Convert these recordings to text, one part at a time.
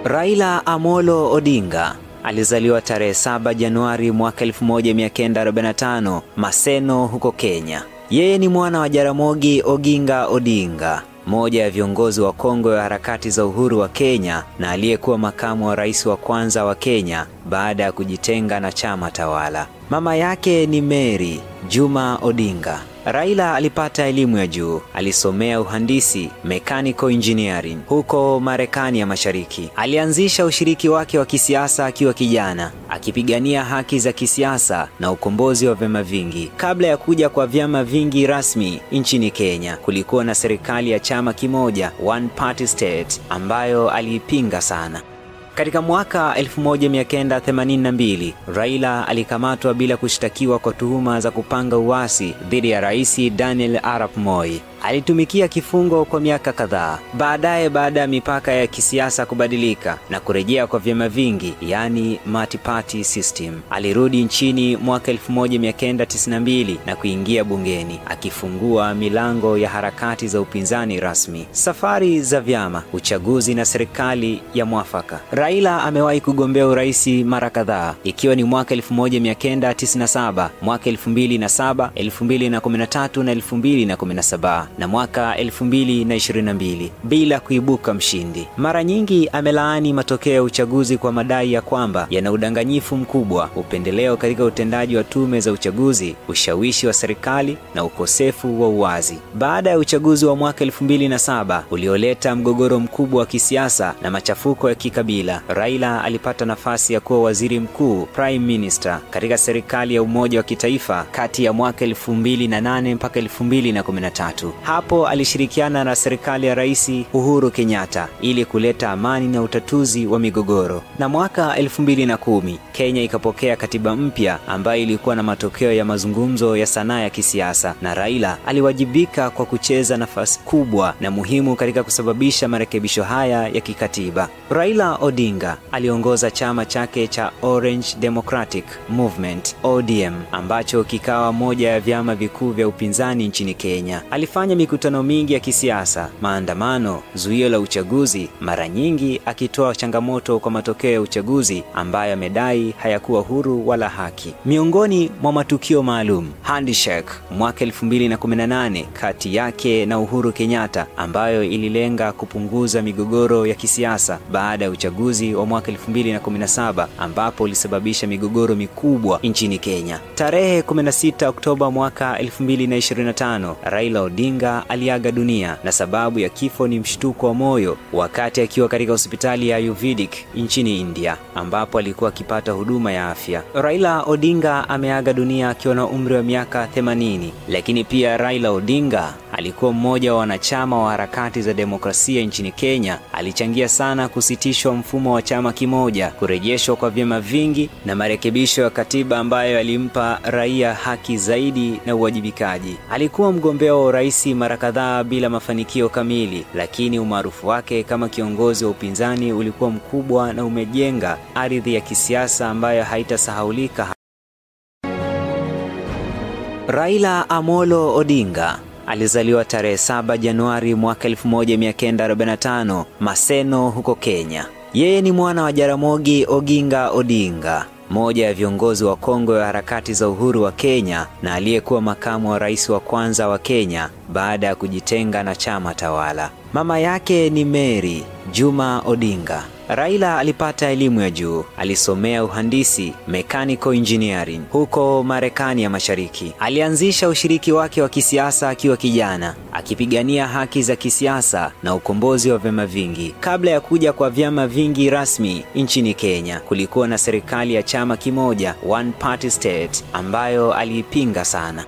Raila Amolo Odinga alizaliwa tarehe 7 Januari mwaka 1945 Maseno huko Kenya. Yeye ni mwana wa Jaramogi Oginga Odinga, mmoja ya viongozi wa kongwe wa harakati za uhuru wa Kenya na aliyekuwa makamu wa rais wa kwanza wa Kenya baada ya kujitenga na chama tawala. Mama yake ni Mary Juma Odinga. Raila alipata elimu ya juu. Alisomea uhandisi, mechanical engineering, huko Marekani ya Mashariki. Alianzisha ushiriki wake wa kisiasa akiwa kijana, akipigania haki za kisiasa na ukombozi wa vyama vingi. Kabla ya kuja kwa vyama vingi rasmi nchini Kenya, kulikuwa na serikali ya chama kimoja, one party state, ambayo aliipinga sana. Katika mwaka 1982, Raila alikamatwa bila kushtakiwa kwa tuhuma za kupanga uasi dhidi ya Rais Daniel Arap Moi. Alitumikia kifungo kwa miaka kadhaa. Baadaye, baada ya mipaka ya kisiasa kubadilika na kurejea kwa vyama vingi, yani multi-party system, alirudi nchini mwaka 1992 na kuingia bungeni, akifungua milango ya harakati za upinzani rasmi, safari za vyama, uchaguzi na serikali ya mwafaka. Raila amewahi kugombea urais mara kadhaa, ikiwa ni mwaka 1997, mwaka 2007, 2013 na 2017 na mwaka 2022 bila kuibuka mshindi. Mara nyingi amelaani matokeo ya uchaguzi kwa madai ya kwamba yana udanganyifu mkubwa, upendeleo katika utendaji wa tume za uchaguzi, ushawishi wa serikali na ukosefu wa uwazi. Baada ya uchaguzi wa mwaka 2007 ulioleta mgogoro mkubwa wa kisiasa na machafuko ya kikabila, Raila alipata nafasi ya kuwa waziri mkuu, prime minister, katika serikali ya umoja wa kitaifa kati ya mwaka 2008 mpaka 2013. Hapo alishirikiana na serikali ya Rais Uhuru Kenyatta ili kuleta amani na utatuzi wa migogoro. Na mwaka 2010 Kenya ikapokea katiba mpya ambayo ilikuwa na matokeo ya mazungumzo ya sanaa ya kisiasa, na Raila aliwajibika kwa kucheza nafasi kubwa na muhimu katika kusababisha marekebisho haya ya kikatiba. Raila Odinga aliongoza chama chake cha Orange Democratic Movement ODM, ambacho kikawa moja ya vyama vikuu vya upinzani nchini Kenya. Alifanya mikutano mingi ya kisiasa, maandamano, zuio la uchaguzi, mara nyingi akitoa changamoto kwa matokeo ya uchaguzi ambayo amedai hayakuwa huru wala haki. Miongoni mwa matukio maalum, handshake mwaka 2018 kati yake na Uhuru Kenyatta, ambayo ililenga kupunguza migogoro ya kisiasa baada ya uchaguzi wa mwaka 2017 ambapo ulisababisha migogoro mikubwa nchini Kenya. Tarehe 16 Oktoba mwaka 2025, Raila Odinga aliaga dunia, na sababu ya kifo ni mshtuko wa moyo wakati akiwa katika hospitali ya Ayurvedic nchini India, ambapo alikuwa akipata huduma ya afya. Raila Odinga ameaga dunia akiwa na umri wa miaka 80, lakini pia Raila Odinga alikuwa mmoja wa wanachama wa harakati za demokrasia nchini Kenya. Alichangia sana kusitishwa mfumo wa chama kimoja, kurejeshwa kwa vyama vingi na marekebisho ya katiba ambayo yalimpa raia haki zaidi na uwajibikaji. Alikuwa mgombea wa urais mara kadhaa bila mafanikio kamili, lakini umaarufu wake kama kiongozi wa upinzani ulikuwa mkubwa na umejenga ardhi ya kisiasa ambayo haitasahaulika. Raila Amolo Odinga alizaliwa tarehe 7 Januari mwaka 1945 Maseno huko Kenya. Yeye ni mwana wa Jaramogi Oginga Odinga, mmoja ya viongozi wa kongwe wa harakati za uhuru wa Kenya na aliyekuwa makamu wa rais wa kwanza wa Kenya baada ya kujitenga na chama tawala. Mama yake ni Mary Juma Odinga. Raila alipata elimu ya juu. Alisomea uhandisi, mechanical engineering, huko Marekani ya Mashariki. Alianzisha ushiriki wake wa kisiasa akiwa kijana, akipigania haki za kisiasa na ukombozi wa vyama vingi. Kabla ya kuja kwa vyama vingi rasmi nchini Kenya, kulikuwa na serikali ya chama kimoja, one party state, ambayo aliipinga sana.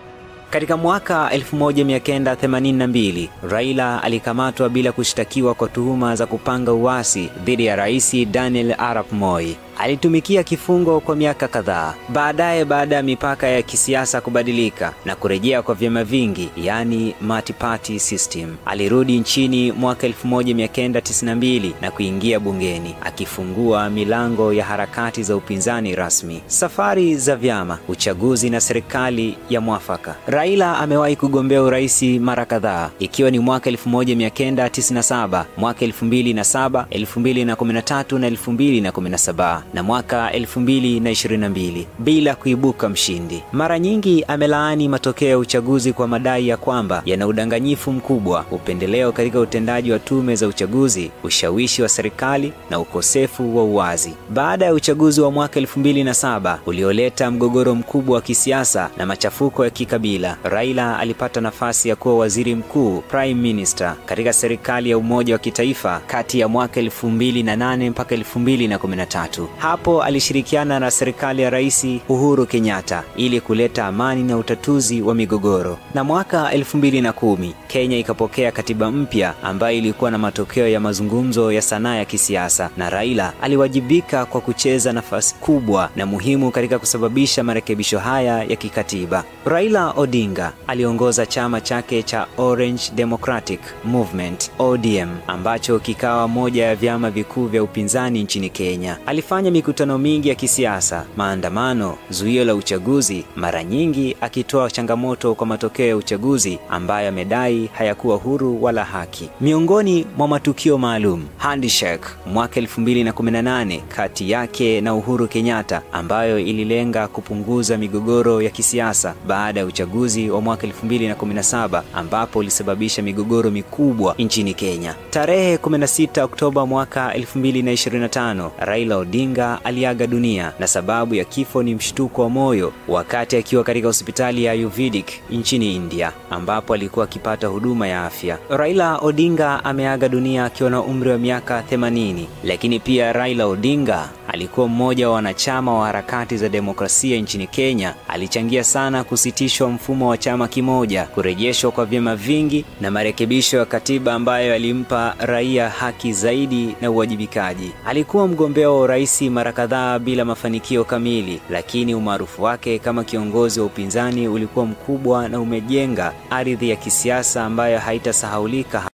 Katika mwaka 1982, Raila alikamatwa bila kushtakiwa kwa tuhuma za kupanga uasi dhidi ya Rais Daniel Arap Moi. Alitumikia kifungo kwa miaka kadhaa. Baadaye, baada ya mipaka ya kisiasa kubadilika na kurejea kwa vyama vingi, yani multi-party system, alirudi nchini mwaka 1992 na kuingia bungeni, akifungua milango ya harakati za upinzani rasmi. Safari za vyama, uchaguzi na serikali ya mwafaka. Raila amewahi kugombea urais mara kadhaa, ikiwa ni mwaka 1997, mwaka 2007, 2013 na 2017 na mwaka 2022 bila kuibuka mshindi. Mara nyingi amelaani matokeo ya uchaguzi kwa madai ya kwamba yana udanganyifu mkubwa, upendeleo katika utendaji wa tume za uchaguzi, ushawishi wa serikali na ukosefu wa uwazi. Baada ya uchaguzi wa mwaka 2007 ulioleta mgogoro mkubwa wa kisiasa na machafuko ya kikabila, Raila alipata nafasi ya kuwa waziri mkuu, prime minister, katika serikali ya umoja wa kitaifa kati ya mwaka 2008 mpaka 2013. Hapo alishirikiana na serikali ya Rais Uhuru Kenyatta ili kuleta amani na utatuzi wa migogoro. Na mwaka 2010 Kenya ikapokea katiba mpya ambayo ilikuwa na matokeo ya mazungumzo ya sanaa ya kisiasa, na Raila aliwajibika kwa kucheza nafasi kubwa na muhimu katika kusababisha marekebisho haya ya kikatiba. Raila Odinga aliongoza chama chake cha Orange Democratic Movement ODM, ambacho kikawa moja ya vyama vikuu vya upinzani nchini Kenya. Alifanya mikutano mingi ya kisiasa, maandamano, zuio la uchaguzi, mara nyingi akitoa changamoto kwa matokeo ya uchaguzi ambayo amedai hayakuwa huru wala haki. Miongoni mwa matukio maalum, handshake mwaka 2018 kati yake na Uhuru Kenyatta, ambayo ililenga kupunguza migogoro ya kisiasa baada ya uchaguzi wa mwaka 2017 ambapo ulisababisha migogoro mikubwa nchini Kenya. Tarehe 16 Oktoba mwaka 2025, Raila Odinga aliaga dunia, na sababu ya kifo ni mshtuko wa moyo wakati akiwa katika hospitali ya Ayurvedic nchini India, ambapo alikuwa akipata huduma ya afya. Raila Odinga ameaga dunia akiwa na umri wa miaka 80, lakini pia Raila Odinga alikuwa mmoja wa wanachama wa harakati za demokrasia nchini Kenya. Alichangia sana kusitishwa mfumo wa chama kimoja, kurejeshwa kwa vyama vingi na marekebisho ya katiba ambayo yalimpa raia haki zaidi na uwajibikaji. Alikuwa mgombea wa urais mara kadhaa bila mafanikio kamili, lakini umaarufu wake kama kiongozi wa upinzani ulikuwa mkubwa na umejenga ardhi ya kisiasa ambayo haitasahaulika.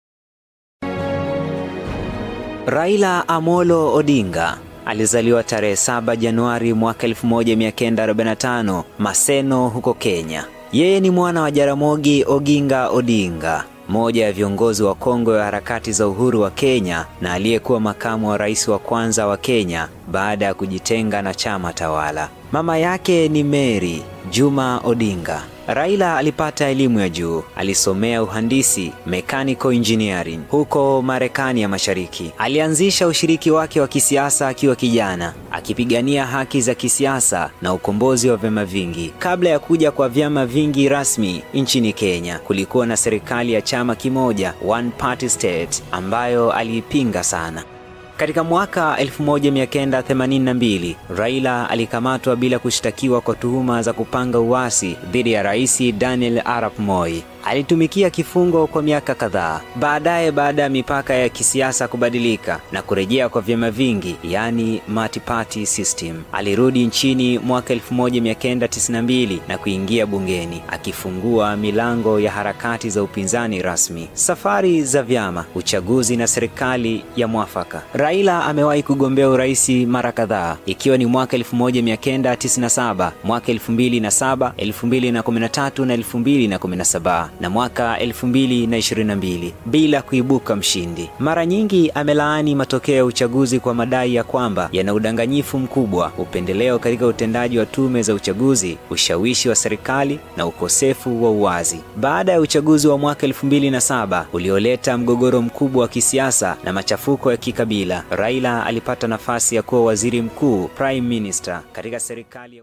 Raila Amolo Odinga alizaliwa tarehe 7 Januari mwaka 1945 Maseno huko Kenya. Yeye ni mwana wa Jaramogi Oginga Odinga, mmoja ya viongozi wa kongwe wa harakati za uhuru wa Kenya na aliyekuwa makamu wa rais wa kwanza wa Kenya baada ya kujitenga na chama tawala. Mama yake ni Mary Juma Odinga. Raila alipata elimu ya juu. Alisomea uhandisi, mechanical engineering, huko Marekani ya Mashariki. Alianzisha ushiriki wake wa kisiasa akiwa kijana, akipigania haki za kisiasa na ukombozi wa vyama vingi. Kabla ya kuja kwa vyama vingi rasmi nchini Kenya, kulikuwa na serikali ya chama kimoja, one party state, ambayo aliipinga sana. Katika mwaka 1982, Raila alikamatwa bila kushtakiwa kwa tuhuma za kupanga uasi dhidi ya Rais Daniel Arap Moi. Alitumikia kifungo kwa miaka kadhaa. Baadaye, baada ya mipaka ya kisiasa kubadilika na kurejea kwa vyama vingi, yani multi-party system, alirudi nchini mwaka 1992 na kuingia bungeni, akifungua milango ya harakati za upinzani rasmi. Safari za vyama, uchaguzi na serikali ya mwafaka. Raila amewahi kugombea urais mara kadhaa, ikiwa ni mwaka 1997, mwaka 2007, 2013 na 2017 na mwaka 2022 bila kuibuka mshindi. Mara nyingi amelaani matokeo ya uchaguzi kwa madai ya kwamba yana udanganyifu mkubwa, upendeleo katika utendaji wa tume za uchaguzi, ushawishi wa serikali na ukosefu wa uwazi. Baada ya uchaguzi wa mwaka 2007 ulioleta mgogoro mkubwa wa kisiasa na machafuko ya kikabila, Raila alipata nafasi ya kuwa waziri mkuu, prime minister, katika serikali